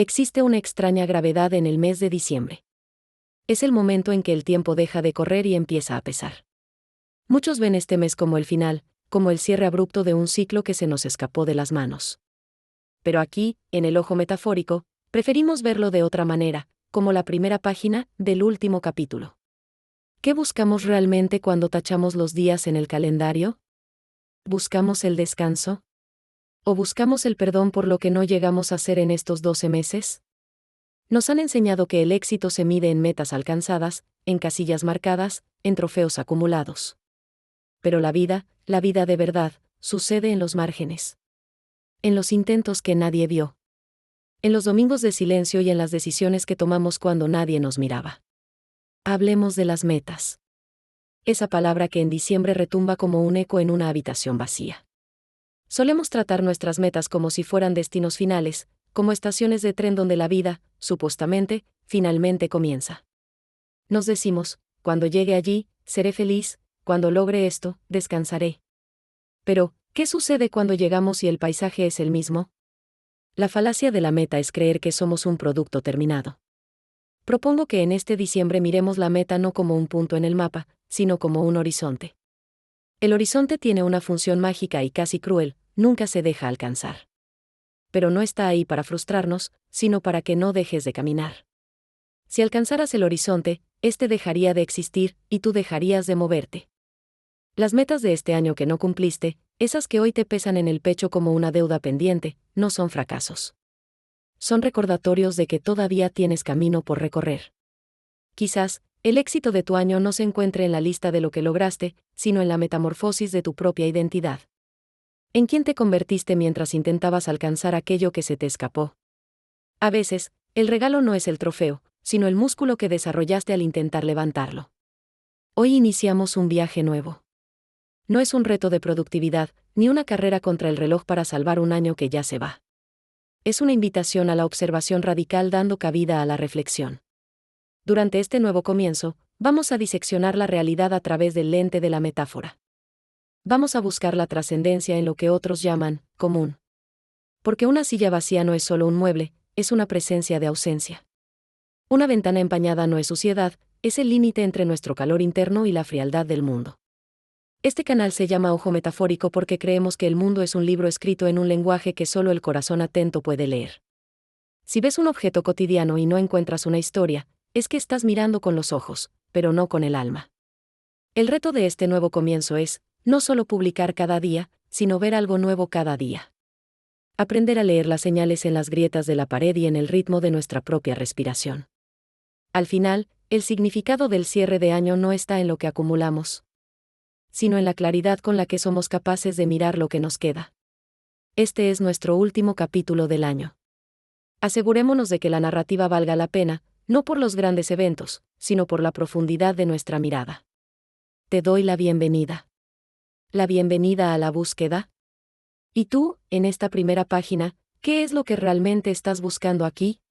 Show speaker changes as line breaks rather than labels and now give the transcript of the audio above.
Existe una extraña gravedad en el mes de diciembre. Es el momento en que el tiempo deja de correr y empieza a pesar. Muchos ven este mes como el final, como el cierre abrupto de un ciclo que se nos escapó de las manos. Pero aquí, en el ojo metafórico, preferimos verlo de otra manera, como la primera página del último capítulo. ¿Qué buscamos realmente cuando tachamos los días en el calendario? ¿Buscamos el descanso? ¿O buscamos el perdón por lo que no llegamos a hacer en estos 12 meses? Nos han enseñado que el éxito se mide en metas alcanzadas, en casillas marcadas, en trofeos acumulados. Pero la vida de verdad, sucede en los márgenes. En los intentos que nadie vio. En los domingos de silencio y en las decisiones que tomamos cuando nadie nos miraba. Hablemos de las metas. Esa palabra que en diciembre retumba como un eco en una habitación vacía. Solemos tratar nuestras metas como si fueran destinos finales, como estaciones de tren donde la vida, supuestamente, finalmente comienza. Nos decimos, cuando llegue allí, seré feliz, cuando logre esto, descansaré. Pero, ¿qué sucede cuando llegamos y el paisaje es el mismo? La falacia de la meta es creer que somos un producto terminado. Propongo que en este diciembre miremos la meta no como un punto en el mapa, sino como un horizonte. El horizonte tiene una función mágica y casi cruel, nunca se deja alcanzar. Pero no está ahí para frustrarnos, sino para que no dejes de caminar. Si alcanzaras el horizonte, este dejaría de existir, y tú dejarías de moverte. Las metas de este año que no cumpliste, esas que hoy te pesan en el pecho como una deuda pendiente, no son fracasos. Son recordatorios de que todavía tienes camino por recorrer. Quizás, el éxito de tu año no se encuentre en la lista de lo que lograste, sino en la metamorfosis de tu propia identidad. ¿En quién te convertiste mientras intentabas alcanzar aquello que se te escapó? A veces, el regalo no es el trofeo, sino el músculo que desarrollaste al intentar levantarlo. Hoy iniciamos un viaje nuevo. No es un reto de productividad, ni una carrera contra el reloj para salvar un año que ya se va. Es una invitación a la observación radical dando cabida a la reflexión. Durante este nuevo comienzo, vamos a diseccionar la realidad a través del lente de la metáfora. Vamos a buscar la trascendencia en lo que otros llaman común. Porque una silla vacía no es solo un mueble, es una presencia de ausencia. Una ventana empañada no es suciedad, es el límite entre nuestro calor interno y la frialdad del mundo. Este canal se llama Ojo Metafórico porque creemos que el mundo es un libro escrito en un lenguaje que solo el corazón atento puede leer. Si ves un objeto cotidiano y no encuentras una historia, es que estás mirando con los ojos, pero no con el alma. El reto de este nuevo comienzo es, no solo publicar cada día, sino ver algo nuevo cada día. Aprender a leer las señales en las grietas de la pared y en el ritmo de nuestra propia respiración. Al final, el significado del cierre de año no está en lo que acumulamos, sino en la claridad con la que somos capaces de mirar lo que nos queda. Este es nuestro último capítulo del año. Asegurémonos de que la narrativa valga la pena, no por los grandes eventos, sino por la profundidad de nuestra mirada. Te doy la bienvenida. La bienvenida a la búsqueda. ¿Y tú, en esta primera página, qué es lo que realmente estás buscando aquí?